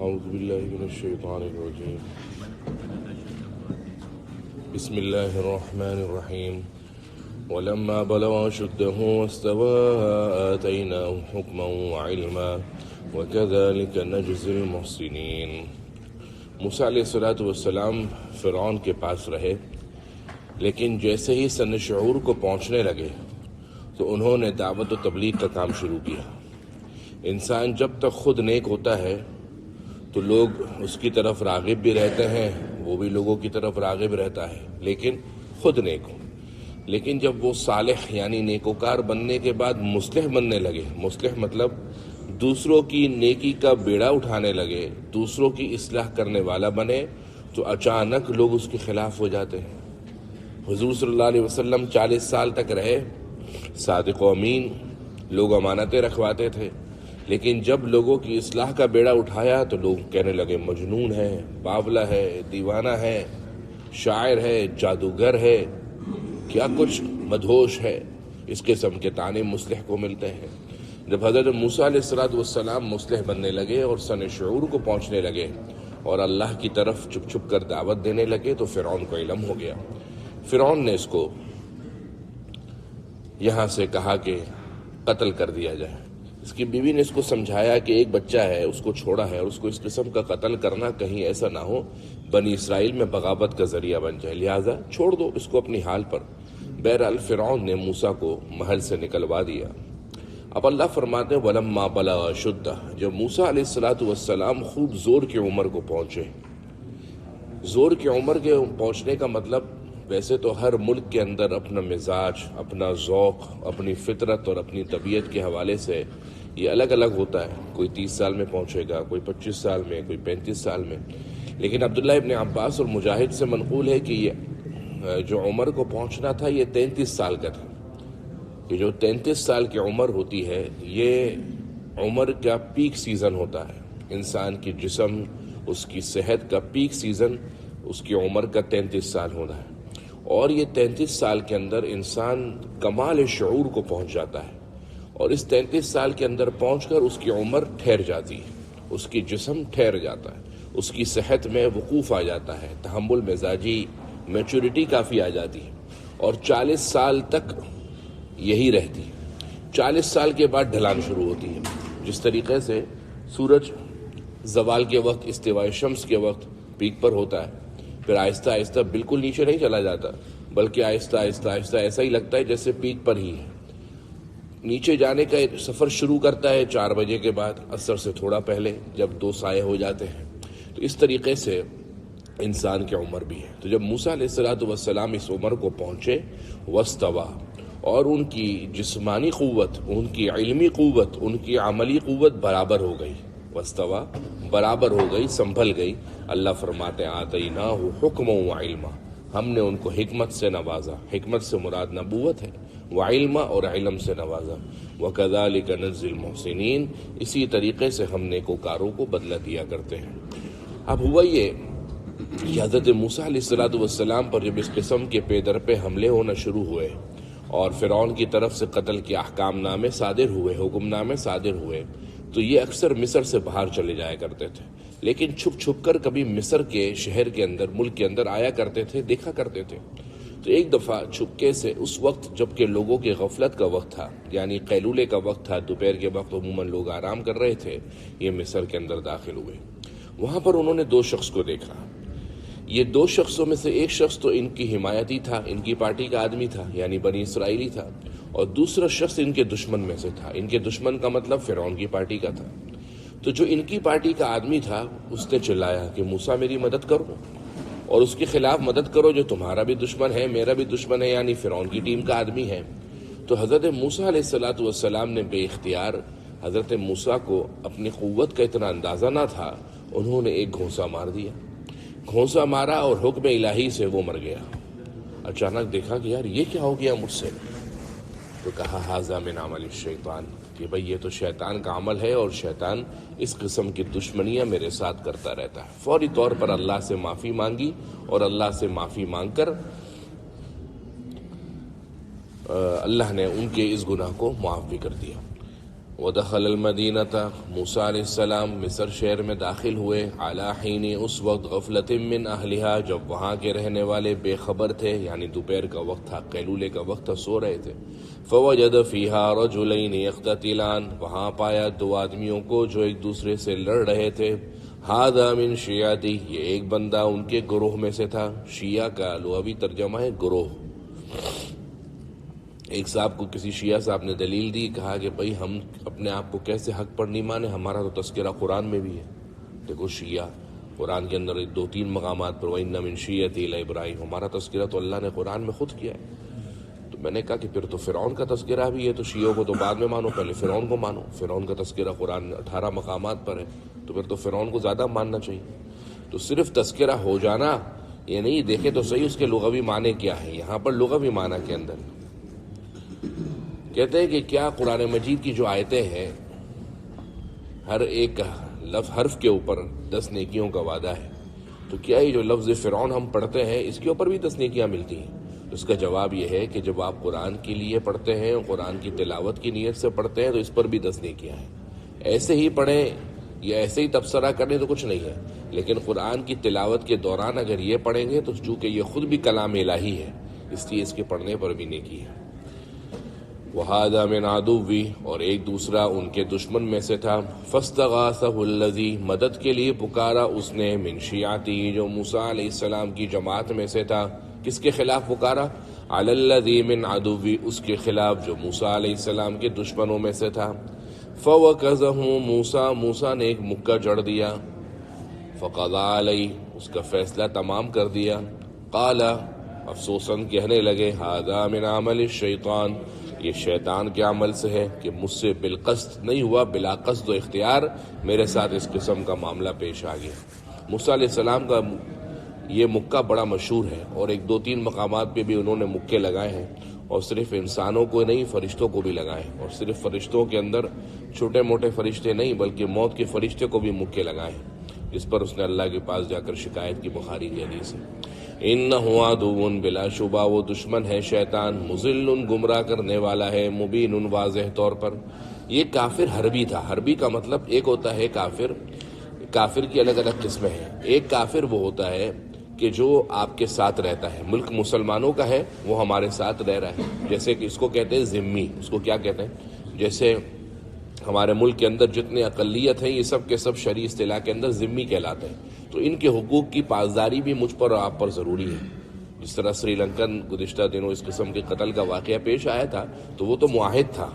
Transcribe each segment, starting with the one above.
اعوذ باللہ من الشیطان الرجیم بسم اللہ الرحمن الرحیم ولما بلغ أشده واستوى آتيناه حكما وعلما وكذلك نجزي المحسنين۔ موسیٰ علیہ السلام فرعون کے پاس رہے، لیکن جیسے ہی سن شعور کو پہنچنے لگے تو انہوں نے دعوت و تبلیغ کا کام شروع کیا۔ انسان جب تک خود نیک ہوتا ہے تو لوگ اس کی طرف راغب بھی رہتے ہیں، وہ بھی لوگوں کی طرف راغب رہتا ہے، لیکن خود نیک ہو۔ لیکن جب وہ صالح یعنی نیکوکار بننے کے بعد مصلح بننے لگے، مصلح مطلب دوسروں کی نیکی کا بیڑا اٹھانے لگے، دوسروں کی اصلاح کرنے والا بنے، تو اچانک لوگ اس کے خلاف ہو جاتے ہیں۔ حضور صلی اللہ علیہ وسلم 40 سال تک رہے، صادق و امین، لوگ امانتیں رکھواتے تھے، لیکن جب لوگوں کی اصلاح کا بیڑا اٹھایا تو لوگ کہنے لگے مجنون ہے، باولا ہے، دیوانہ ہے، شاعر ہے، جادوگر ہے، کیا کچھ مدہوش ہے، اس قسم کے طعنے مصلح کو ملتے ہیں۔ جب حضرت موسیٰ علیہ السلام مصلح بننے لگے اور سن شعور کو پہنچنے لگے اور اللہ کی طرف چھپ چھپ کر دعوت دینے لگے تو فرعون کو علم ہو گیا۔ فرعون نے اس کو یہاں سے کہا کہ قتل کر دیا جائے۔ اس کی بیوی نے اس کو سمجھایا کہ ایک بچہ ہے، اس کو چھوڑا ہے، اور اس کو اس قسم کا قتل کرنا کہیں ایسا نہ ہو بنی اسرائیل میں بغاوت کا ذریعہ بن جائے، لہٰذا چھوڑ دو اس کو اپنی حال پر۔ بہرحال فرعون نے موسیٰ کو محل سے نکلوا دیا۔ اب اللہ فرماتے ہیں وَلَمَّا بَلَغَ أَشُدَّهُ، جب موسیٰ علیہ السلام خوب زور کی عمر کو پہنچے۔ زور کی عمر کے پہنچنے کا مطلب ویسے تو ہر ملک کے اندر اپنا مزاج، اپنا ذوق، اپنی فطرت اور اپنی طبیعت کے حوالے سے یہ الگ الگ ہوتا ہے۔ کوئی 30 سال میں پہنچے گا، کوئی 25 سال میں، کوئی 35 سال میں، لیکن عبداللہ ابن عباس اور مجاہد سے منقول ہے کہ یہ جو عمر کو پہنچنا تھا یہ 33 سال کا تھا۔ یہ جو 33 سال کی عمر ہوتی ہے یہ عمر کا پیک سیزن ہوتا ہے، انسان کی جسم، اس کی صحت کا پیک سیزن اس کی عمر کا 33 سال ہونا ہے، اور یہ 33 سال کے اندر انسان کمال شعور کو پہنچ جاتا ہے، اور اس 33 سال کے اندر پہنچ کر اس کی عمر ٹھہر جاتی ہے، اس کی جسم ٹھہر جاتا ہے، اس کی صحت میں وقوف آ جاتا ہے، تحمل مزاجی میچورٹی کافی آ جاتی ہے، اور 40 سال تک یہی رہتی ہے۔ 40 سال کے بعد ڈھلان شروع ہوتی ہے، جس طریقے سے سورج زوال کے وقت، استواء شمس کے وقت پیک پر ہوتا ہے، پھر آہستہ آہستہ بالکل نیچے نہیں چلا جاتا، بلکہ آہستہ آہستہ آہستہ ایسا ہی لگتا ہے جیسے پیک پر ہی ہے۔ نیچے جانے کا ایک سفر شروع کرتا ہے 4 بجے کے بعد، عصر سے تھوڑا پہلے، جب 2 سائے ہو جاتے ہیں۔ تو اس طریقے سے انسان کی عمر بھی ہے۔ تو جب موسیٰ علیہ السلام اس عمر کو پہنچے، واستویٰ، اور ان کی جسمانی قوت، ان کی علمی قوت، ان کی عملی قوت برابر ہو گئی، واستویٰ برابر ہو گئی، سنبھل گئی۔ اللہ فرماتے ہیں آتیناہ حکما وعلما، ہم نے ان کو حکمت سے نوازا، حکمت سے مراد نبوت ہے، وعلما اور علم سے نوازا، وکذالک نجزی المحسنین، اسی طریقے سے ہم نیکوکاروں کو بدلہ دیا کرتے ہیں۔ اب ہوا یہ کہ حضرت موسیٰ علیہ السلام پر جب اس قسم کے پے در پہ حملے ہونا شروع ہوئے اور فرعون کی طرف سے قتل کے احکام نامے صادر ہوئے، حکم نامے صادر ہوئے، تو یہ اکثر مصر سے باہر چلے جایا کرتے تھے، لیکن چھپ چھپ کر کبھی مصر کے شہر کے اندر، ملک کے اندر آیا کرتے تھے، دیکھا کرتے تھے۔ تو ایک دفعہ چھپکے سے اس وقت جب کہ لوگوں کی غفلت کا وقت تھا، یعنی قیلولے کا وقت تھا، دوپہر کے وقت عموماً لوگ آرام کر رہے تھے، یہ مصر کے اندر داخل ہوئے۔ وہاں پر انہوں نے 2 شخص کو دیکھا۔ یہ 2 شخصوں میں سے ایک شخص تو ان کی حمایتی تھا، ان کی پارٹی کا آدمی تھا، یعنی بنی اسرائیلی تھا، اور دوسرا شخص ان کے دشمن میں سے تھا۔ ان کے دشمن کا مطلب فرعون کی پارٹی کا تھا۔ تو جو ان کی پارٹی کا آدمی تھا اس نے چلایا کہ موسیٰ میری مدد کرو، اور اس کے خلاف مدد کرو جو تمہارا بھی دشمن ہے، میرا بھی دشمن ہے، یعنی فرعون کی ٹیم کا آدمی ہے۔ تو حضرت موسیٰ علیہ السلام نے بے اختیار، حضرت موسیٰ کو اپنی قوت کا اتنا اندازہ نہ تھا، انہوں نے ایک گھونسا مار دیا۔ گھونسا مارا اور حکم الہی سے وہ مر گیا۔ اچانک دیکھا کہ یار یہ کیا ہو گیا مجھ سے، تو کہا ھذا من عمل الشیطان، کہ بھئی یہ تو شیطان کا عمل ہے، اور شیطان اس قسم کی دشمنیاں میرے ساتھ کرتا رہتا ہے۔ فوری طور پر اللہ سے معافی مانگی، اور اللہ سے معافی مانگ کر اللہ نے ان کے اس گناہ کو معاف بھی کر دیا۔ ودخل المدینۃ، موسیٰ علیہ السلام مصر شہر میں داخل ہوئے، علی حین، اس وقت، غفلۃ من اہلہا، جب وہاں کے رہنے والے بے خبر تھے، یعنی دوپہر کا وقت تھا، قیلولے کا وقت تھا، سو رہے تھے۔ فوجد فیہا رجلین یقتتلان، وہاں پایا دو آدمیوں کو جو ایک دوسرے سے لڑ رہے تھے۔ ھذا من شیعتی، یہ ایک بندہ ان کے گروہ میں سے تھا۔ شیعہ کا لغوی ترجمہ ہے گروہ۔ ایک صاحب کو کسی شیعہ صاحب نے دلیل دی، کہا کہ بھئی ہم اپنے آپ کو کیسے حق پر نہیں مانے، ہمارا تو تذکرہ قرآن میں بھی ہے۔ دیکھو شیعہ قرآن کے اندر 2-3 مقامات پر وَإِنَّ مِن شِيَّتِي لِإِبْرَاہِيمَ، ہمارا تذکرہ تو اللہ نے قرآن میں خود کیا ہے۔ تو میں نے کہا کہ پھر تو فرعون کا تذکرہ بھی ہے، تو شیعوں کو تو بعد میں مانو، پہلے فرعون کو مانو۔ فرعون کا تذکرہ قرآن میں 18 مقامات پر ہے، تو پھر تو فرعون کو زیادہ ماننا چاہیے۔ تو صرف تذکرہ ہو جانا یہ نہیں، دیکھے تو صحیح اس کے لغوی معنی کیا ہے۔ یہاں پر لغوی معنی کے اندر کہتے ہیں کہ کیا قرآن مجید کی جو آیتیں ہیں، ہر ایک لفظ حرف کے اوپر 10 نیکیوں کا وعدہ ہے، تو کیا یہ جو لفظ فرعون ہم پڑھتے ہیں اس کے اوپر بھی 10 نیکیاں ملتی ہیں؟ اس کا جواب یہ ہے کہ جب آپ قرآن کے لیے پڑھتے ہیں، قرآن کی تلاوت کی نیت سے پڑھتے ہیں، تو اس پر بھی 10 نیکیاں ہیں۔ ایسے ہی پڑھیں یا ایسے ہی تبصرہ کریں تو کچھ نہیں ہے، لیکن قرآن کی تلاوت کے دوران اگر یہ پڑھیں گے تو چونکہ یہ خود بھی کلام الہی ہے، اس لیے اس کے پڑھنے پر بھی نیکی ہے۔ وَهَذَا مِنْ عَدُوِّ، اور ایک دوسرا ان کے دشمن میں سے تھا۔ فَاسْتَغَاثَهُ الَّذِي، مدد کے لیے پکارا اس نے، مِنْ شِيعَتِهِ، جو موسیٰ علیہ السلام کی جماعت میں سے تھا۔ کس کے خلاف پکارا؟ عَلَى الَّذِي مِنْ عَدُوِّ، اس کے خلاف جو موسیٰ علیہ السلام کے دشمنوں میں سے تھا۔ فَوَكَزَهُ مُوسیٰ، موسیٰ نے ایک مکہ جڑ دیا۔ فَقَضَىٰ عَلَيْهِ، اس کا فیصلہ تمام کر دیا۔ قَالَ، افسوساً کہنے لگے، هَذَا مِنْ عَمَلِ الشَّيْطَانِ، یہ شیطان کے عمل سے ہے، کہ مجھ سے بالقصد نہیں ہوا، بلا قصد و اختیار میرے ساتھ اس قسم کا معاملہ پیش آ گیا۔ موسیٰ علیہ السلام کا یہ مکہ بڑا مشہور ہے، اور 1-2-3 مقامات پہ بھی انہوں نے مکے لگائے ہیں، اور صرف انسانوں کو نہیں، فرشتوں کو بھی لگائے ہیں، اور صرف فرشتوں کے اندر چھوٹے موٹے فرشتے نہیں بلکہ موت کے فرشتے کو بھی مکے لگائے ہیں، جس پر اس نے اللہ کے پاس جا کر شکایت کی، بخاری کی حدیث ہے۔ انہ عدو، بلا شبہ وہ دشمن ہے شیطان، مضل، گمراہ کرنے والا ہے، مبین، واضح طور پر۔ یہ کافر حربی تھا۔ حربی کا مطلب ایک ہوتا ہے کافر، کافر کی الگ الگ قسمیں ہیں۔ ایک کافر وہ ہوتا ہے کہ جو آپ کے ساتھ رہتا ہے، ملک مسلمانوں کا ہے، وہ ہمارے ساتھ رہ رہا ہے، جیسے کہ اس کو کہتے ہیں ذمی۔ اس کو کیا کہتے ہیں؟ جیسے ہمارے ملک کے اندر جتنے اقلیت ہیں، یہ سب کے سب شرعی اصطلاح کے اندر ذمی کہلاتے ہیں، تو ان کے حقوق کی پاسداری بھی مجھ پر اور آپ پر ضروری ہے۔ جس طرح سری لنکن گزشتہ دنوں اس قسم کے قتل کا واقعہ پیش آیا تھا، تو وہ تو معاہد تھا،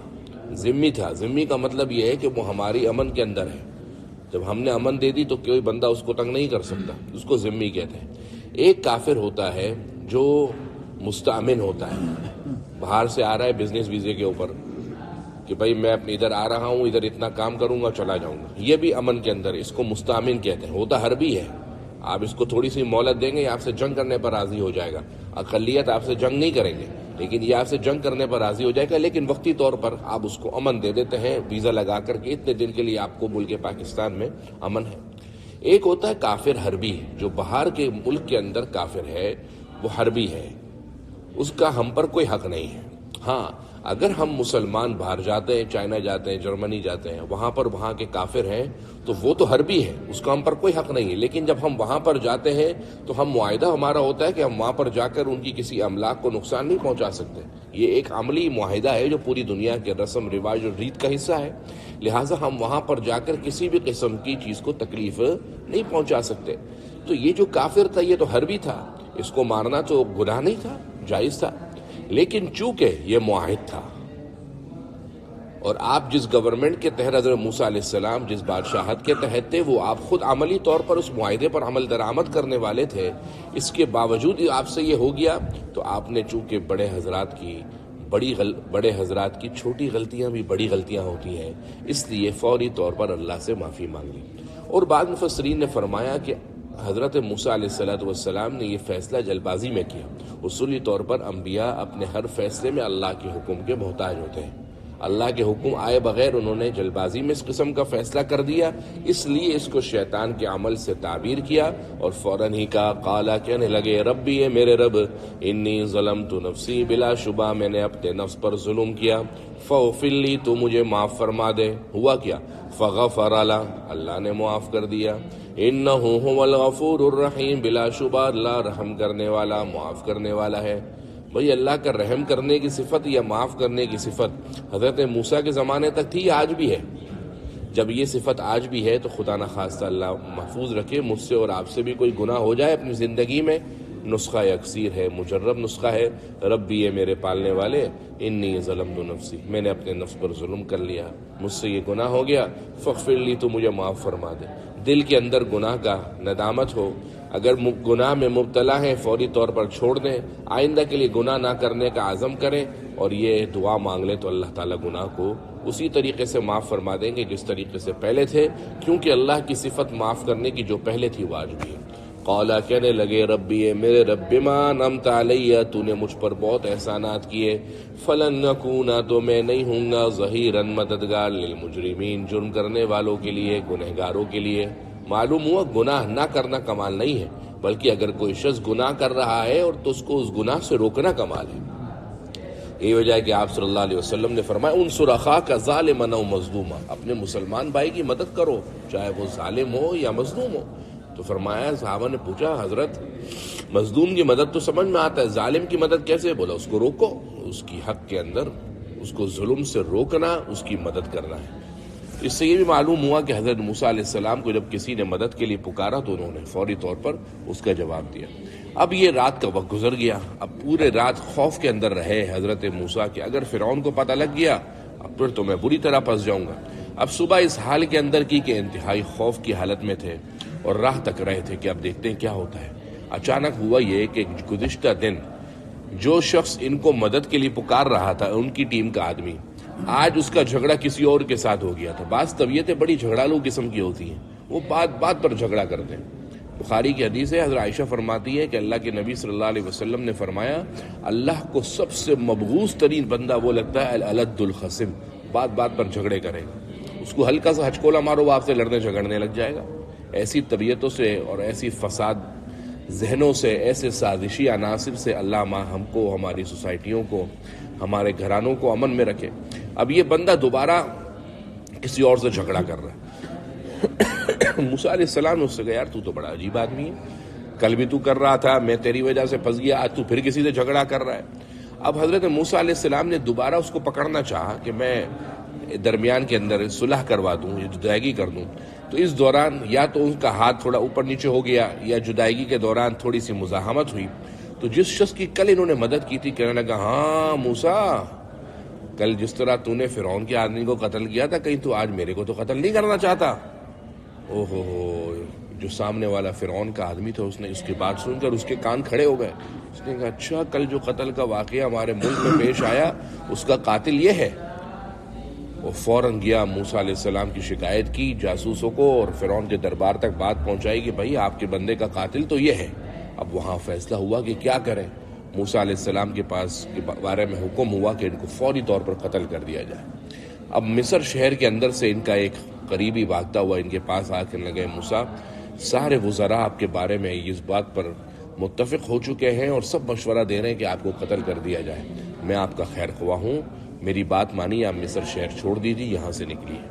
ذمی تھا۔ ذمی کا مطلب یہ ہے کہ وہ ہماری امن کے اندر ہے، جب ہم نے امن دے دی تو کوئی بندہ اس کو تنگ نہیں کر سکتا، اس کو ذمی کہتے ہیں۔ ایک کافر ہوتا ہے جو مستأمن ہوتا ہے، باہر سے آ رہا ہے بزنس ویزے کے اوپر، کہ بھائی میں اپنے ادھر آ رہا ہوں، ادھر اتنا کام کروں گا، چلا جاؤں گا، یہ بھی امن کے اندر ہے، اس کو مستأمن کہتے ہیں۔ ہوتا حربی ہے، آپ اس کو تھوڑی سی مہلت دیں گے، آپ سے جنگ کرنے پر راضی ہو جائے گا۔ اقلیت آپ سے جنگ نہیں کریں گے، لیکن یہ آپ سے جنگ کرنے پر راضی ہو جائے گا، لیکن وقتی طور پر آپ اس کو امن دے دیتے ہیں، ویزا لگا کر کے اتنے دن کے لیے آپ کو ملک پاکستان میں امن ہے۔ ایک ہوتا ہے کافر حربی، جو باہر کے ملک کے اندر کافر ہے، وہ حربی ہے، اس کا ہم پر کوئی حق نہیں ہے۔ ہاں، اگر ہم مسلمان باہر جاتے ہیں، چائنا جاتے ہیں، جرمنی جاتے ہیں، وہاں پر وہاں کے کافر ہیں، تو وہ تو حربی ہے، اس کا ہم پر کوئی حق نہیں ہے، لیکن جب ہم وہاں پر جاتے ہیں تو ہم معاہدہ ہمارا ہوتا ہے کہ ہم وہاں پر جا کر ان کی کسی املاک کو نقصان نہیں پہنچا سکتے۔ یہ ایک عملی معاہدہ ہے جو پوری دنیا کے رسم رواج اور ریت کا حصہ ہے، لہٰذا ہم وہاں پر جا کر کسی بھی قسم کی چیز کو تکلیف نہیں پہنچا سکتے۔ تو یہ جو کافر تھا یہ تو حربی تھا، اس کو مارنا تو گناہ نہیں تھا، جائز تھا، لیکن چونکہ یہ معاہد تھا، اور آپ جس گورنمنٹ کے تحت، حضرت موسیٰ علیہ السلام جس بادشاہت کے تحت تھے، وہ آپ خود عملی طور پر اس معاہدے پر عمل درآمد کرنے والے تھے، اس کے باوجود آپ سے یہ ہو گیا، تو آپ نے چونکہ بڑے حضرات کی چھوٹی غلطیاں بھی بڑی غلطیاں ہوتی ہیں، اس لیے فوری طور پر اللہ سے معافی مانگ لی۔ اور بعض مفسرین نے فرمایا کہ حضرت موسیٰ علیہ السلام نے یہ فیصلہ جلد بازی میں کیا۔ اصولی طور پر انبیاء اپنے ہر فیصلے میں اللہ کے حکم کے محتاج ہوتے ہیں، اللہ کے حکم آئے بغیر انہوں نے جلد بازی میں اس قسم کا فیصلہ کر دیا، اس لیے اس کو شیطان کے عمل سے تعبیر کیا اور فوراً ہی کہا، قالا کہنے لگے، ربی اے میرے رب، انی ظلمت نفسی، بلا شبہ میں نے اپنے نفس پر ظلم کیا، فاغفر لی، تو مجھے معاف فرما دے۔ ہوا کیا؟ فغفر له، اللہ نے معاف کر دیا، انہ هو الغفور الرحیم، بلا شبہ اللہ رحم کرنے والا، معاف کرنے والا ہے۔ بھئی اللہ کا رحم کرنے کی صفت یا معاف کرنے کی صفت حضرت موسیٰ کے زمانے تک تھی، آج بھی ہے۔ جب یہ صفت آج بھی ہے تو خدا نخواستہ اللہ محفوظ رکھے مجھ سے اور آپ سے بھی کوئی گناہ ہو جائے اپنی زندگی میں، نسخہ یکسیر ہے، مجرب نسخہ ہے، ربی یہ میرے پالنے والے، انی ظلمت نفسی، میں نے اپنے نفس پر ظلم کر لیا، مجھ سے یہ گناہ ہو گیا، فاغفر لی، تو مجھے معاف فرما دے۔ دل کے اندر گناہ کا ندامت ہو، اگر گناہ میں مبتلا ہیں فوری طور پر چھوڑ دیں، آئندہ کے لیے گناہ نہ کرنے کا عزم کریں اور یہ دعا مانگ لیں تو اللہ تعالیٰ گناہ کو اسی طریقے سے معاف فرما دیں گے جس طریقے سے پہلے تھے، کیونکہ اللہ کی صفت معاف کرنے کی جو پہلے تھی وہ آج بھی ہے۔ قالا کہنے لگے، ربی اے میرے رب، بما انعمت علیہ، تو نے مجھ پر بہت احسانات کیے، فلن نکون، تو میں نہیں ہوں گا، ظہیرا مددگار، للمجرمین، جرم کرنے والوں کے لیے، گنہگاروں کے لیے۔ معلوم ہوا گناہ نہ کرنا کمال نہیں ہے، بلکہ اگر کوئی شخص گناہ کر رہا ہے اور تو اس کو اس گناہ سے روکنا کمال ہے۔ یہی وجہ ہے کہ آپ صلی اللہ علیہ وسلم نے فرمایا، انصر اخاک ظالما او مظلوما، اپنے مسلمان بھائی کی مدد کرو چاہے وہ ظالم ہو یا مظلوم ہو۔ تو فرمایا، صحابہ نے پوچھا، حضرت مظلوم کی مدد تو سمجھ میں آتا ہے، ظالم کی مدد کیسے؟ بولا اس کو روکو، اس کی حق کے اندر اس کو ظلم سے روکنا، اس کی مدد کرنا ہے۔ اس سے یہ بھی معلوم ہوا کہ حضرت موسیٰ علیہ السلام کو جب کسی نے مدد کے لیے پکارا تو انہوں نے فوری طور پر اس کا جواب دیا۔ اب یہ رات کا وقت گزر گیا، اب پورے رات خوف کے اندر رہے حضرت موسیٰ کہ اگر فرعون کو پتہ لگ گیا اب پھر تو میں بری طرح پھنس جاؤں گا۔ اب صبح اس حال کے اندر کی کہ انتہائی خوف کی حالت میں تھے اور راہ تک رہے تھے کہ اب دیکھتے ہیں کیا ہوتا ہے۔ اچانک ہوا یہ کہ گزشتہ دن جو شخص ان کو مدد کے لیے پکار رہا تھا، ان کی ٹیم کا آدمی، آج اس کا جھگڑا کسی اور کے ساتھ ہو گیا تھا۔ بعض طبیعتیں بڑی جھگڑالو قسم کی ہوتی ہیں، وہ بات بات پر جھگڑا کرتے ہیں۔ بخاری کی حدیث ہے، حضرت عائشہ فرماتی ہے کہ اللہ کے نبی صلی اللہ علیہ وسلم نے فرمایا، اللہ کو سب سے مبغوض ترین بندہ وہ لگتا ہے الالد الخصم، بات بات پر جھگڑے کرے گا، اس کو ہلکا سا ہچکولا مارو وہ آپ سے لڑنے جھگڑنے لگ جائے گا۔ ایسی طبیعتوں سے اور ایسی فساد ذہنوں سے، ایسے سازشی عناصر سے اللہ ہم کو، ہماری سوسائٹیوں کو، ہمارے گھرانوں کو امن میں رکھے۔ اب یہ بندہ دوبارہ کسی اور سے جھگڑا کر رہا ہے۔ موسیٰ علیہ السلام نے اس سے کہا، یار تو تو بڑا عجیب آدمی ہے، کل بھی تو کر رہا تھا، میں تیری وجہ سے پھنس گیا، آج تو پھر کسی سے جھگڑا کر رہا ہے۔ اب حضرت موسیٰ علیہ السلام نے دوبارہ اس کو پکڑنا چاہا کہ میں درمیان کے اندر صلح کروا دوں یا جدائیگی کر دوں، تو اس دوران یا تو ان کا ہاتھ تھوڑا اوپر نیچے ہو گیا یا جدائیگی کے دوران تھوڑی سی مزاحمت ہوئی۔ تو جس شخص کی کل انہوں نے مدد کی تھی کہنے لگا، ہاں موسیٰ، کل جس طرح تو نے فرعون کے آدمی کو قتل کیا تھا، کہیں تو آج میرے کو تو قتل نہیں کرنا چاہتا؟ اوہو، جو سامنے والا فرعون کا آدمی تھا اس نے اس کی بات سن کر اس کے کان کھڑے ہو گئے۔ اس نے کہا، اچھا کل جو قتل کا واقعہ ہمارے ملک میں پیش آیا اس کا قاتل یہ ہے۔ وہ فوراً گیا، موسیٰ علیہ السلام کی شکایت کی جاسوسوں کو اور فرعون کے دربار تک بات پہنچائی کہ بھائی آپ کے بندے کا قاتل تو یہ ہے۔ اب وہاں فیصلہ ہوا کہ کیا کریں۔ موسیٰ علیہ السلام کے پاس کے بارے میں حکم ہوا کہ ان کو فوری طور پر قتل کر دیا جائے۔ اب مصر شہر کے اندر سے ان کا ایک قریبی بھاگتا ہوا ان کے پاس آ کے لگے، موسیٰ سارے وزراء آپ کے بارے میں اس بات پر متفق ہو چکے ہیں اور سب مشورہ دے رہے ہیں کہ آپ کو قتل کر دیا جائے، میں آپ کا خیر خواہ ہوں، میری بات مانی، آپ مصر شہر چھوڑ دیجیے، یہاں سے نکلیے۔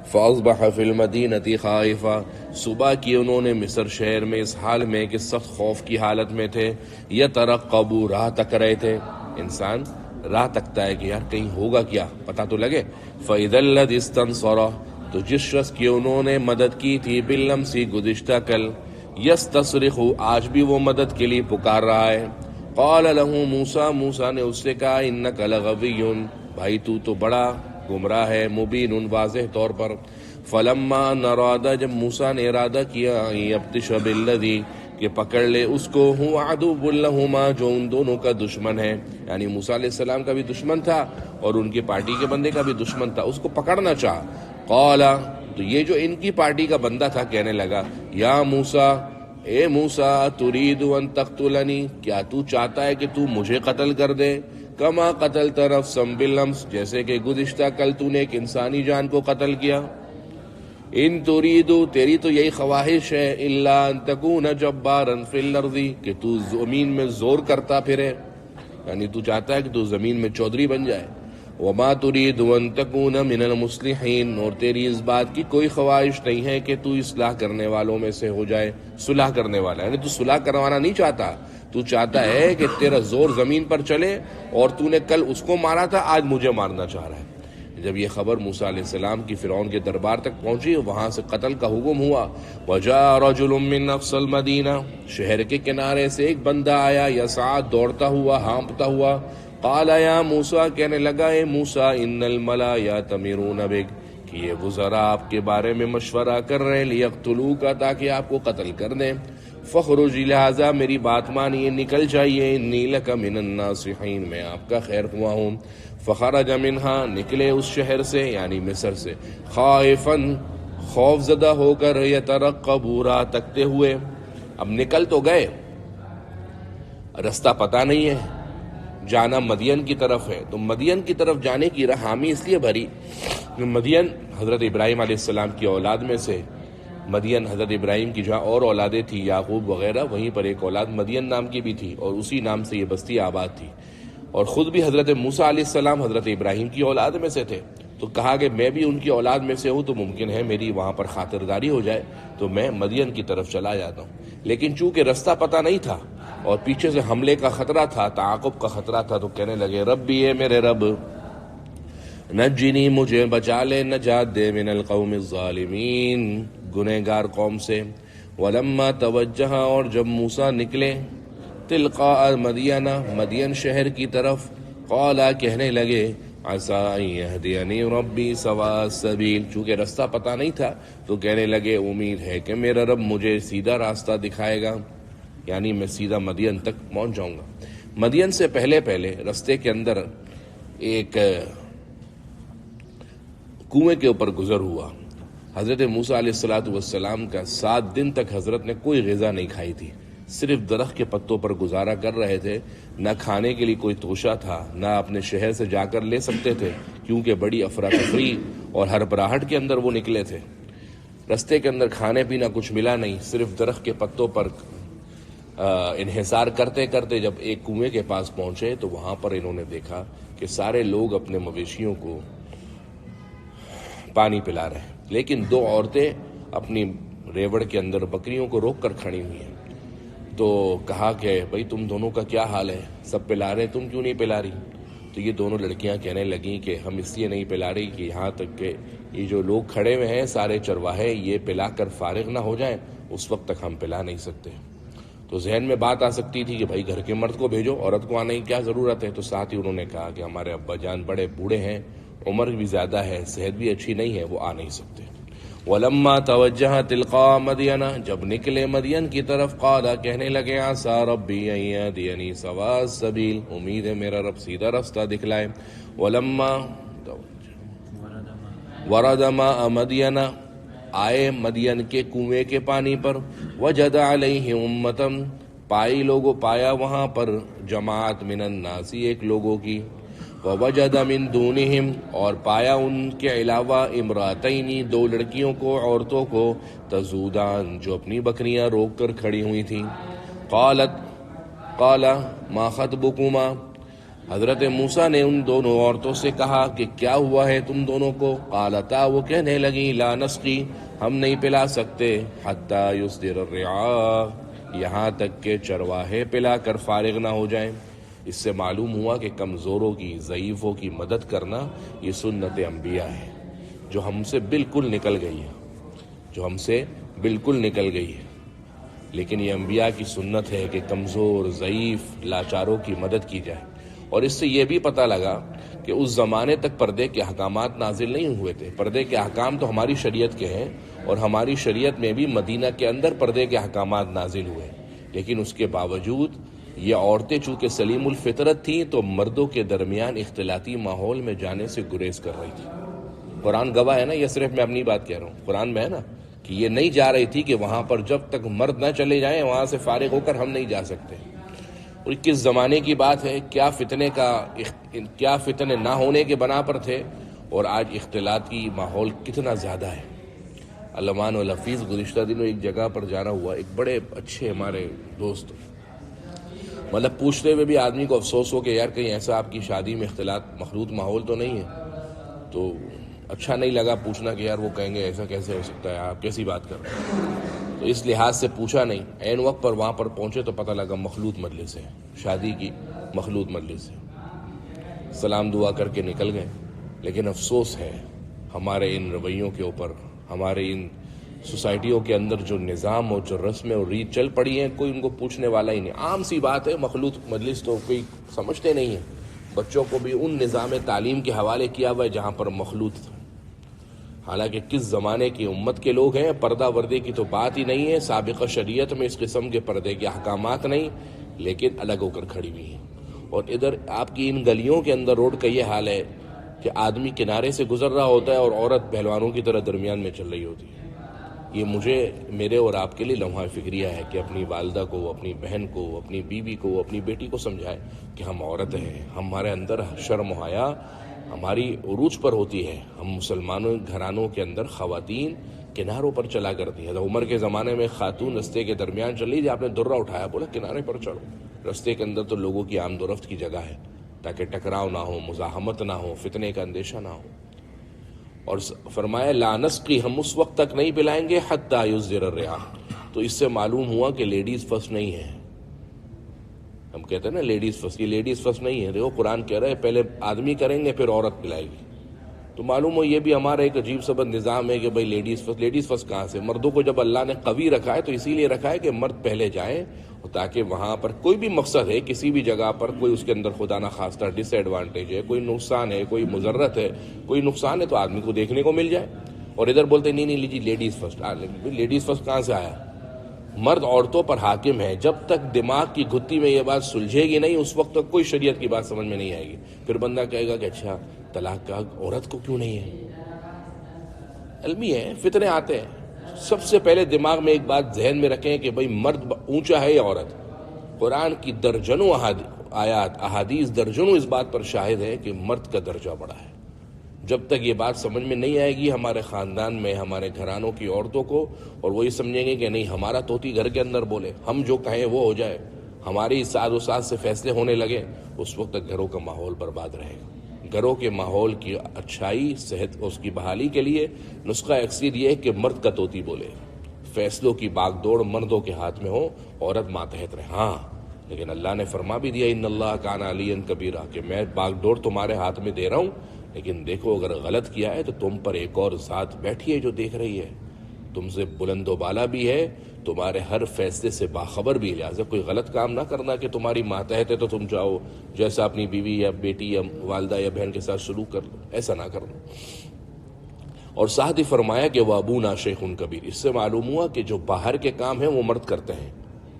فَأَصْبَحَ فِي الْمَدِينَةِ خَائِفًا، صبح کی انہوں نے مصر شہر میں اس حال میں کہ سخت خوف کی حالت میں تھے، یترقبوا، راہ تک رہے تھے۔ انسان راہ تکتا ہے کہ یار کہیں ہوگا کیا، پتہ تو لگے۔ فَإِذَا الَّذِي اسْتَنصَرَهُ، تو جس شخص کی انہوں نے مدد کی تھی، بِالْأَمْسِ، گزشتہ کل، يَسْتَصْرِخُ، آج بھی وہ مدد کے لیے پکار رہا ہے۔ قَالَ لَهُ موسیٰ، موسیٰ نے اس سے کہا، إِنَّكَ لَغَوِيٌّ، بھائی تو بڑا گمراہ ہے، مبین، واضح طور پر۔ فلما نراد، جب موسیٰ نے ارادہ کیا، یبطش بالذی، کہ پکڑ لے اس کو، ہوا عدو لہما، جو ان دونوں کا دشمن ہے، یعنی موسیٰ علیہ السلام کا بھی دشمن تھا اور ان کی پارٹی کے بندے کا بھی دشمن تھا، اس کو پکڑنا چاہا۔ قال، تو یہ جو ان کی پارٹی کا بندہ تھا کہنے لگا، یا موسیٰ، اے موسیٰ، ترید ان تقتلنی، کیا تو چاہتا ہے کہ تو مجھے قتل کر دے؟ کما قتلت نفسا بالامس، جیسے کہ گزشتہ کل تو نے ایک انسانی جان کو قتل کیا. ان تریدو، تیری تو یہی خواہش ہے، الا ان تکون جبارا فی الارض، کہ تو زمین میں زور کرتا پھرے، یعنی تو چاہتا ہے کہ تو زمین میں چودھری بن جائے. وما تريد ان تكون من المصلحين، اور تیری اس بات کی کوئی خواہش نہیں ہے کہ تو اصلاح کرنے والوں میں سے ہو جائے، صلح کرنے والا، یعنی تو صلح کروانا نہیں چاہتا، تو چاہتا ہے کہ تیرا زور زمین پر چلے، اور تو نے کل اس کو مارا تھا، آج مجھے مارنا چاہ رہا ہے. جب یہ خبر موسیٰ علیہ السلام کی فرعون کے دربار تک پہنچی، وہاں سے قتل کا حکم ہوا. وجاء رجل من اقصى المدینہ، شہر کے کنارے سے ایک بندہ آیا، یسعی، دوڑتا ہوا، ہانپتا ہوا. قال یا موسیٰ، کہنے لگا اے موسیٰ، ان الملا یأتمرون بک، کہ یہ وزراء آپ کے بارے میں مشورہ کر رہے ہیں، لیقتلوک، تاکہ آپ کو قتل کر دیں. فخرج، لہذا میری بات مانیے، نکل جائیے، انی لک من الناصحین، میں آپ کا خیر خواہ ہوں. فخرج منہا، نکلے اس شہر سے یعنی مصر سے، خائفا، خوف زدہ ہو کر، یترقب، راہ تکتے ہوئے. اب نکل تو گئے، رستہ پتہ نہیں ہے، جانا مدین کی طرف ہے. تو مدین کی طرف جانے کی راہ حامی اس لیے بھری کہ مدین حضرت ابراہیم علیہ السلام کی اولاد میں سے، مدین حضرت ابراہیم کی جہاں اور اولادیں تھی، یعقوب وغیرہ، وہیں پر ایک اولاد مدین نام کی بھی تھی، اور اسی نام سے یہ بستی آباد تھی. اور خود بھی حضرت موسیٰ علیہ السلام حضرت ابراہیم کی اولاد میں سے تھے. تو کہا کہ میں بھی ان کی اولاد میں سے ہوں، تو ممکن ہے میری وہاں پر خاطرداری ہو جائے، تو میں مدین کی طرف چلا جاتا ہوں. لیکن چونکہ رستہ پتہ نہیں تھا اور پیچھے سے حملے کا خطرہ تھا، تعاقب کا خطرہ تھا، تو کہنے لگے ربی، اے میرے رب، نجنی، مجھے بچا لے، نجات دے، من القوم الظالمین، گنہگار قوم سے. ولما توجہ، اور جب موسیٰ نکلے، تلقاء مدینہ، مدین شہر کی طرف، قالا، کہنے لگے، عسیٰ ان یہدینی ربی سواء السبیل، چونکہ رستہ پتہ نہیں تھا تو کہنے لگے امید ہے کہ میرا رب مجھے سیدھا راستہ دکھائے گا، یعنی میں سیدھا مدین تک پہنچ جاؤں گا. مدین سے پہلے رستے کے اندر ایک کنویں کے اوپر گزر ہوا. حضرت موسیٰ علیہ السلام کا 7 دن تک حضرت نے کوئی غذا نہیں کھائی تھی، صرف درخت کے پتوں پر گزارا کر رہے تھے. نہ کھانے کے لیے کوئی توشہ تھا، نہ اپنے شہر سے جا کر لے سکتے تھے، کیونکہ بڑی افراتفری اور ہڑبڑاہٹ کے اندر وہ نکلے تھے. رستے کے اندر کھانے پینا کچھ ملا نہیں، صرف درخت کے پتوں پر انحصار کرتے کرتے جب ایک کنویں کے پاس پہنچے تو وہاں پر انہوں نے دیکھا کہ سارے لوگ اپنے مویشیوں کو پانی پلا رہے ہیں، لیکن 2 عورتیں اپنی ریوڑ کے اندر بکریوں کو روک کر کھڑی ہوئی ہیں. تو کہا کہ بھئی تم دونوں کا کیا حال ہے، سب پلا رہے، تم کیوں نہیں پلا رہی؟ تو یہ دونوں لڑکیاں کہنے لگیں کہ ہم اس لیے نہیں پلا رہی کہ یہاں تک کہ یہ جو لوگ کھڑے ہوئے ہیں سارے چرواہے، یہ پلا کر فارغ نہ ہو جائیں، اس وقت تک ہم پلا نہیں سکتے. تو ذہن میں بات آ سکتی تھی کہ بھائی گھر کے مرد کو بھیجو، عورت کو آنے کی کیا ضرورت ہے. تو ساتھ ہی انہوں نے کہا کہ ہمارے ابا جان بڑے بوڑھے ہیں، عمر بھی زیادہ ہے، صحت بھی اچھی نہیں ہے، وہ آ نہیں سکتے. ولما توجہ تلقاء مدینہ، جب نکلے مدین کی طرف، قال، کہنے لگے، عسیٰ ربی ان یہدینی سواء السبیل، امید ہے میرا رب سیدھا راستہ دکھلائے. ولما ورد ماء مدینہ، آئے مدین کے کنویں کے پانی پر. وجد علیہ امتم، پایا وہاں پر جماعت، من الناس، ایک لوگوں کی. ووجد من دونہم، اور پایا ان کے علاوہ، امراتین، 2 لڑکیوں کو، عورتوں کو، تزودان، جو اپنی بکریاں روک کر کھڑی ہوئی تھیں. قال ما خطبکما، حضرت موسیٰ نے ان دونوں عورتوں سے کہا کہ کیا ہوا ہے تم دونوں کو؟ قالتا، وہ کہنے لگیں، لا نسقی، ہم نہیں پلا سکتے، حتی یصدر الرعاء، یہاں تک کہ چرواہے پلا کر فارغ نہ ہو جائیں. اس سے معلوم ہوا کہ کمزوروں کی، ضعیفوں کی مدد کرنا یہ سنت انبیاء ہے، جو ہم سے بالکل نکل گئی ہے، لیکن یہ انبیاء کی سنت ہے کہ کمزور، ضعیف، لاچاروں کی مدد کی جائے. اور اس سے یہ بھی پتہ لگا کہ اس زمانے تک پردے کے احکامات نازل نہیں ہوئے تھے. پردے کے احکام تو ہماری شریعت کے ہیں، اور ہماری شریعت میں بھی مدینہ کے اندر پردے کے احکامات نازل ہوئے، لیکن اس کے باوجود یہ عورتیں چونکہ سلیم الفطرت تھیں تو مردوں کے درمیان اختلاطی ماحول میں جانے سے گریز کر رہی تھی. قرآن گواہ ہے نا، یہ صرف میں اپنی بات کہہ رہا ہوں، قرآن میں ہے نا کہ یہ نہیں جا رہی تھی کہ وہاں پر جب تک مرد نہ چلے جائیں وہاں سے فارغ ہو کر ہم نہیں جا سکتے. اور کس زمانے کی بات ہے، کیا فتنے نہ ہونے کے بنا پر تھے، اور آج اختلاطی ماحول کتنا زیادہ ہے۔ علمان والحفیظ گزشتہ دنوں ایک جگہ پر جانا ہوا، ایک بڑے اچھے ہمارے دوست، مطلب پوچھتے ہوئے بھی آدمی کو افسوس ہو کہ یار کہیں ایسا آپ کی شادی میں اختلاط مخلوط ماحول تو نہیں ہے، تو اچھا نہیں لگا پوچھنا کہ یار وہ کہیں گے ایسا کیسے ہو سکتا ہے، آپ کیسی بات کر رہے ہیں، تو اس لحاظ سے پوچھا نہیں۔ عین وقت پر وہاں پر پہنچے تو پتہ لگا مخلوط مجلس ہے، شادی کی مخلوط مجلس ہے، سلام دعا کر کے نکل گئے۔ لیکن افسوس ہے ہمارے ان رویوں کے اوپر، ہمارے ان سوسائٹیوں کے اندر جو نظام اور جو رسمیں اور ریت چل پڑی ہیں، کوئی ان کو پوچھنے والا ہی نہیں۔ عام سی بات ہے، مخلوط مجلس تو کوئی سمجھتے نہیں ہیں، بچوں کو بھی ان نظام تعلیم کے حوالے کیا ہوا ہے جہاں پر مخلوط تھا۔ حالانکہ کس زمانے کی امت کے لوگ ہیں، پردہ وردے کی تو بات ہی نہیں ہے، سابقہ شریعت میں اس قسم کے پردے کے احکامات نہیں، لیکن الگ ہو کر کھڑی ہوئی ہیں۔ اور ادھر آپ کی ان گلیوں کے اندر روڈ کا یہ حال ہے کہ آدمی کنارے سے گزر رہا ہوتا ہے اور عورت پہلوانوں کی طرح درمیان میں چل رہی ہوتی ہے۔ یہ میرے اور آپ کے لیے لمحہ فکریہ ہے کہ اپنی والدہ کو، اپنی بہن کو، اپنی بیوی کو، اپنی بیٹی کو سمجھائے کہ ہم عورت ہیں، ہمارے اندر شرم و حیا ہماری عروج پر ہوتی ہے۔ ہم مسلمانوں گھرانوں کے اندر خواتین کناروں پر چلا کرتی ہیں۔ عمر کے زمانے میں خاتون رستے کے درمیان چل رہی تھی، آپ نے درہ اٹھایا، بولا کنارے پر چڑھو۔ رستے کے اندر تو لوگوں کی آمد و رفت کی جگہ ہے، تاکہ ٹکراؤ نہ ہو، مزاحمت نہ ہو، فتنے کا اندیشہ نہ ہو۔ اور فرمایا لا نسقی، ہم اس وقت تک نہیں پلائیں گے حتی یصدر الرعاء۔ تو اس سے معلوم ہوا کہ لیڈیز فرسٹ نہیں ہے۔ ہم کہتے ہیں نا لیڈیز فرسٹ، یہ لیڈیز فرسٹ نہیں ہے۔ دیکھو قرآن کہہ رہا ہے پہلے آدمی کریں گے پھر عورت پلائے گی۔ تو معلوم ہو یہ بھی ہمارا ایک عجیب سا نظام ہے کہ بھائی لیڈیز فرسٹ۔ لیڈیز فرسٹ کہاں سے؟ مردوں کو جب اللہ نے قوی رکھا ہے تو اسی لیے رکھا ہے کہ مرد پہلے جائیں، تاکہ وہاں پر کوئی بھی مقصد ہے، کسی بھی جگہ پر کوئی اس کے اندر خدا نہ خواستہ ڈس ایڈوانٹیج ہے، کوئی نقصان ہے، کوئی مضرت ہے، کوئی نقصان ہے، تو آدمی کو دیکھنے کو مل جائے۔ اور ادھر بولتے نہیں نہیں لیجیے لیڈیز فرسٹ۔ لیڈیز فرسٹ کہاں سے آیا؟ مرد عورتوں پر حاکم ہے۔ جب تک دماغ کی گھتی میں یہ بات سلجھے گی نہیں، اس وقت تک کوئی شریعت کی بات سمجھ میں نہیں آئے گی۔ پھر بندہ کہے گا کہ اچھا طلاق کا عورت کو کیوں نہیں ہے؟ علمی ہے، فتنے آتے ہیں۔ سب سے پہلے دماغ میں ایک بات ذہن میں رکھیں کہ بھئی مرد اونچا ہے یا عورت؟ قرآن کی درجنوں آیات، احادیث درجنوں اس بات پر شاہد ہے کہ مرد کا درجہ بڑا ہے۔ جب تک یہ بات سمجھ میں نہیں آئے گی ہمارے خاندان میں، ہمارے گھرانوں کی عورتوں کو، اور وہ یہ سمجھیں گے کہ نہیں ہمارا طوطی گھر کے اندر بولے، ہم جو کہیں وہ ہو جائے، ہماری ساز و ساز سے فیصلے ہونے لگے، اس وقت تک گھروں کا ماحول برباد رہے گا۔ گھروں کے ماحول کی اچھائی، صحت، اس کی بحالی کے لیے نسخہ اکثر یہ ہے کہ مرد کا طوطی بولے، فیصلوں کی باغ دوڑ مردوں کے ہاتھ میں ہو، عورت ماتحت رہے۔ ہاں لیکن اللہ نے فرما بھی دیا ان اللہ کان علیا کبیرہ، کہ میں باغ دوڑ تمہارے ہاتھ میں دے رہا ہوں، لیکن دیکھو اگر غلط کیا ہے تو تم پر ایک اور ذات بیٹھی ہے جو دیکھ رہی ہے، تم سے بلند و بالا بھی ہے، تمہارے ہر فیصلے سے باخبر بھی ہے۔ لہٰذا کوئی غلط کام نہ کرنا کہ تمہاری ماتحت ہے تو تم جاؤ جیسا اپنی بیوی یا بیٹی یا والدہ یا بہن کے ساتھ سلوک کر لو، ایسا نہ کرنا۔ اور ساتھ ہی فرمایا کہ وابونا شیخ کبیر۔ اس سے معلوم ہوا کہ جو باہر کے کام ہیں وہ مرد کرتے ہیں،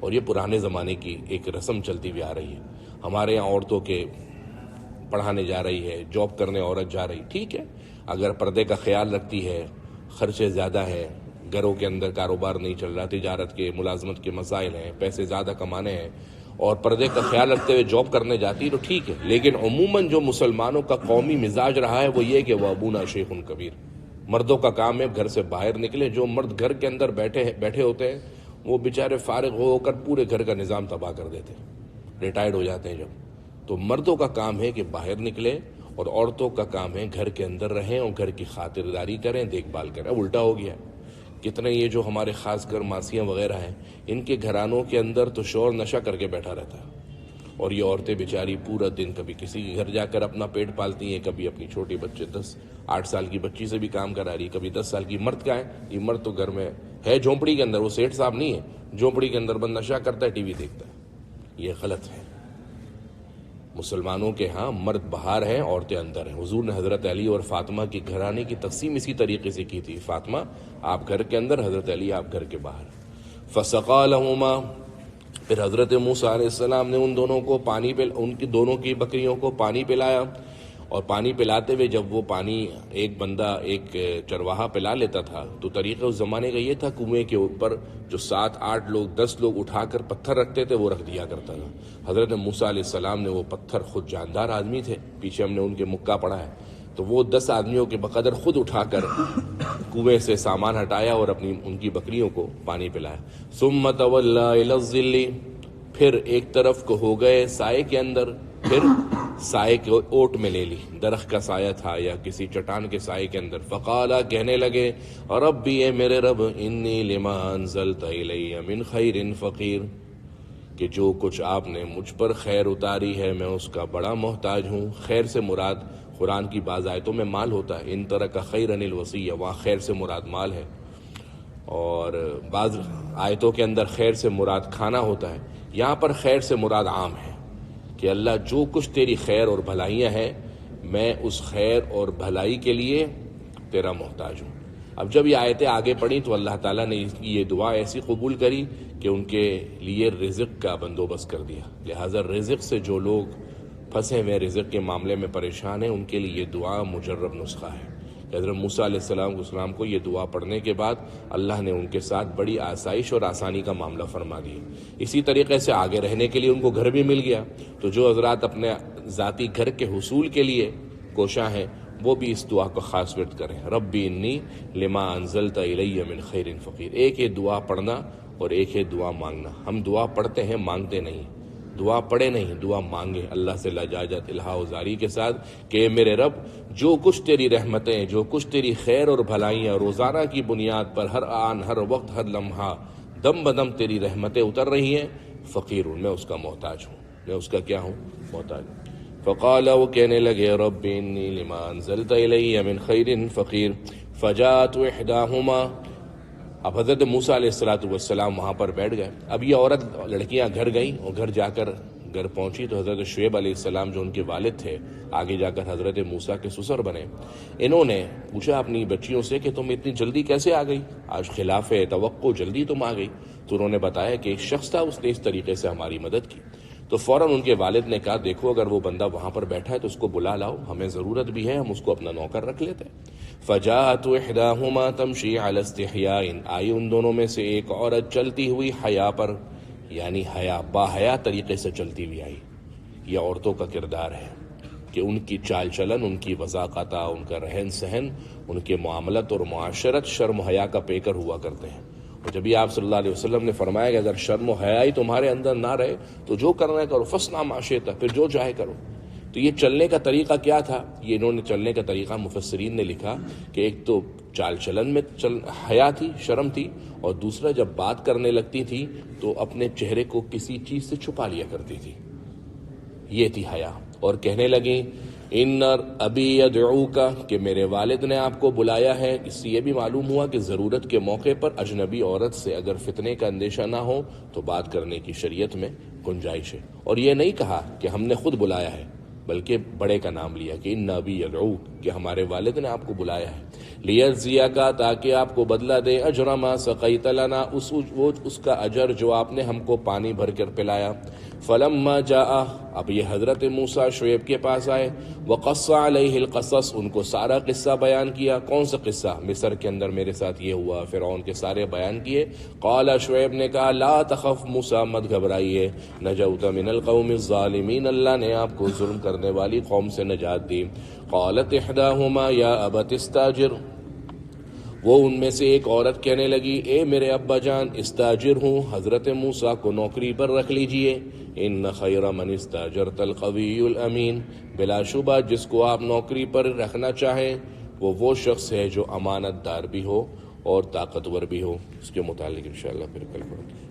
اور یہ پرانے زمانے کی ایک رسم چلتی ہوئی آ رہی ہے۔ ہمارے یہاں عورتوں کے پڑھانے جا رہی ہے، جاب کرنے عورت جا رہی، ٹھیک ہے، اگر پردے کا خیال رکھتی ہے، خرچے زیادہ ہیں، گھروں کے اندر کاروبار نہیں چل رہا، تجارت کے ملازمت کے مسائل ہیں، پیسے زیادہ کمانے ہیں، اور پردے کا خیال رکھتے ہوئے جاب کرنے جاتی ہے تو ٹھیک ہے۔ لیکن عموماً جو مسلمانوں کا قومی مزاج رہا ہے وہ یہ کہ وہ ابونا شیخ کبیر، مردوں کا کام ہے گھر سے باہر نکلے۔ جو مرد گھر کے اندر بیٹھے ہوتے ہیں وہ بیچارے فارغ ہو کر پورے گھر کا نظام تباہ کر دیتے ہیں، ریٹائرڈ ہو جاتے ہیں جب۔ تو مردوں کا کام ہے کہ باہر نکلے، اور عورتوں کا کام ہے گھر کے اندر رہیں اور گھر کی خاطرداری کریں، دیکھ بھال کریں۔ الٹا ہو گیا، کتنے یہ جو ہمارے خاص کر ماسیاں وغیرہ ہیں، ان کے گھرانوں کے اندر تو شور نشہ کر کے بیٹھا رہتا ہے، اور یہ عورتیں بیچاری پورا دن کبھی کسی کے گھر جا کر اپنا پیٹ پالتی ہیں، کبھی اپنی چھوٹی بچے 10-8 سال کی بچی سے بھی کام کرا رہی، کبھی 10 سال کی۔ مرد کا ہے یہ مرد تو گھر میں ہے جھونپڑی کے اندر، وہ سیٹھ صاحب نہیں ہے، جھونپڑی کے اندر بند نشہ کرتا ہے، ٹی وی دیکھتا ہے۔ یہ غلط ہے۔ مسلمانوں کے ہاں مرد باہر ہیں، عورتیں اندر ہیں۔ حضور نے حضرت علی اور فاطمہ کی گھرانے کی تقسیم اسی طریقے سے کی تھی، فاطمہ آپ گھر کے اندر، حضرت علی آپ گھر کے باہر۔ فسقا لہما، پھر حضرت موسیٰ علیہ السلام نے ان دونوں کی بکریوں کو پانی پلایا، اور پانی پلاتے ہوئے جب وہ پانی ایک بندہ ایک چرواہا پلا لیتا تھا تو طریقہ اس زمانے کا یہ تھا، کنویں کے اوپر جو 7 8 لوگ 10 لوگ اٹھا کر پتھر رکھتے تھے وہ رکھ دیا کرتا تھا۔ حضرت موسیٰ علیہ السلام نے وہ پتھر، خود جاندار آدمی تھے، پیچھے ہم نے ان کے مکہ پڑھا ہے، تو وہ 10 آدمیوں کے بقدر خود اٹھا کر کنویں سے سامان ہٹایا اور ان کی بکریوں کو پانی پلایا۔ ثم تولی الی الظل، پھر ایک طرف کو ہو گئے سائے کے اندر، پھر سائے کو اوٹ میں لے لی، درخت کا سایہ تھا یا کسی چٹان کے سائے کے اندر۔ فقالا، کہنے لگے، ربی، اے میرے رب، انی لما انزلت الی من خیر فقیر، کہ جو کچھ آپ نے مجھ پر خیر اتاری ہے میں اس کا بڑا محتاج ہوں۔ خیر سے مراد قرآن کی بعض آیتوں میں مال ہوتا ہے، ان ترک خیرا الوصیہ، وہاں خیر سے مراد مال ہے، اور بعض آیتوں کے اندر خیر سے مراد کھانا ہوتا ہے، یہاں پر خیر سے مراد عام ہے کہ اللہ جو کچھ تیری خیر اور بھلائیاں ہیں میں اس خیر اور بھلائی کے لیے تیرا محتاج ہوں۔ اب جب یہ آیتیں آگے پڑھیں تو اللہ تعالیٰ نے یہ دعا ایسی قبول کری کہ ان کے لیے رزق کا بندوبست کر دیا، لہٰذا رزق سے جو لوگ پھنسے ہوئے رزق کے معاملے میں پریشان ہیں ان کے لیے یہ دعا مجرب نسخہ ہے۔ حضرت موسیٰ علیہ السلام کو یہ دعا پڑھنے کے بعد اللہ نے ان کے ساتھ بڑی آسائش اور آسانی کا معاملہ فرما دی۔ اسی طریقے سے آگے رہنے کے لیے ان کو گھر بھی مل گیا، تو جو حضرات اپنے ذاتی گھر کے حصول کے لیے کوشاں ہیں وہ بھی اس دعا کو خاص ورد کریں، ربی انی لما انزلت الی من خیر فقیر۔ ایک ہے دعا پڑھنا اور ایک ہے دعا مانگنا۔ ہم دعا پڑھتے ہیں، مانگتے نہیں، دعا پڑھے نہیں، دعا مانگے اللہ سے لجاجت الہا و زاری کے ساتھ کہ میرے رب جو کچھ تیری رحمتیں، جو کچھ تیری خیر اور بھلائیاں روزانہ کی بنیاد پر ہر آن ہر وقت ہر لمحہ دم بدم تیری رحمتیں اتر رہی ہیں، فقیر ہوں، میں اس کا محتاج ہوں، میں اس کا کیا ہوں؟ محتاج ہوں۔ فقال، وہ کہنے لگے، رب انی لما انزلت الی من خیر فقیر فجاءت احداہما۔ اب حضرت موسیٰ علیہ السلام وہاں پر بیٹھ گئے۔ اب یہ عورت لڑکیاں گھر گئیں اور گھر پہنچی تو حضرت شعیب علیہ السلام جو ان کے والد تھے آگے جا کر حضرت موسیٰ کے سسر بنے، انہوں نے پوچھا اپنی بچیوں سے کہ تم اتنی جلدی کیسے آ گئی، آج خلاف توقع جلدی تم آ گئی؟ تو انہوں نے بتایا کہ ایک شخص تھا، اس نے اس طریقے سے ہماری مدد کی۔ تو فوراً ان کے والد نے کہا، دیکھو اگر وہ بندہ وہاں پر بیٹھا ہے تو اس کو بلا لاؤ، ہمیں ضرورت بھی ہے، ہم اس کو اپنا نوکر رکھ لیتے ہیں۔ فجاءت احداہما تمشی علی استحیاء، آئی ان دونوں میں سے ایک عورت چلتی ہوئی حیا پر، یعنی حیا، با حیا طریقے سے چلتی ہوئی آئی۔ یہ عورتوں کا کردار ہے کہ ان کی چال چلن، ان کی وضاقتہ، ان کا رہن سہن، ان کے معاملت اور معاشرت شرم و حیا کا پیکر ہوا کرتے ہیں۔ اور جب یہ آپ صلی اللہ علیہ وسلم نے فرمایا کہ اگر شرم و حیا ہی تمہارے اندر نہ رہے تو جو کرنا ہے کرو، فصنع ما شئت، پھر جو چاہے کرو۔ تو یہ چلنے کا طریقہ کیا تھا؟ یہ انہوں نے چلنے کا طریقہ مفسرین نے لکھا کہ ایک تو چال چلن میں حیا تھی، شرم تھی، اور دوسرا جب بات کرنے لگتی تھی تو اپنے چہرے کو کسی چیز سے چھپا لیا کرتی تھی، یہ تھی حیا۔ اور کہنے لگیں، ان ابی یدعوک، کہ میرے والد نے آپ کو بلایا ہے۔ اس سے یہ بھی معلوم ہوا کہ ضرورت کے موقع پر اجنبی عورت سے اگر فتنے کا اندیشہ نہ ہو تو بات کرنے کی شریعت میں گنجائش ہے۔ اور یہ نہیں کہا کہ ہم نے خود بلایا ہے، بلکہ بڑے کا نام لیا کہ ان ابی یدعوک، کہ ہمارے والد نے آپ کو بلایا ہے، لیجزیک، تاکہ آپ کو بدلہ دے، اجر ما سقیت لنا، اس کا اجر جو آپ نے ہم کو پانی بھر کر پلایا۔ فلما جاء، اب یہ حضرت موسیٰ شعیب کے پاس آئے، وقص علیہ القصص، ان کو سارا قصہ بیان کیا۔ کون سا قصہ؟ مصر کے اندر میرے ساتھ یہ ہوا، فرعون کے سارے بیان کیے۔ قال، شعیب نے کہا، لا تخف موسیٰ، مت گھبرائیے، نجوت من القوم الظالمین، اللہ نے آپ کو ظلم کرنے والی قوم سے نجات دی۔ قالت احداہما یا ابت استاجر، وہ ان میں سے ایک عورت کہنے لگی، اے میرے ابا جان، استاجر ہوں، حضرت موسیٰ کو نوکری پر رکھ لیجئے۔ ان خیر من استاجرت القوی الامین، بلا شبہ جس کو آپ نوکری پر رکھنا چاہیں وہ شخص ہے جو امانت دار بھی ہو اور طاقتور بھی ہو۔ اس کے متعلق انشاءاللہ پھر کل پڑھیں گے۔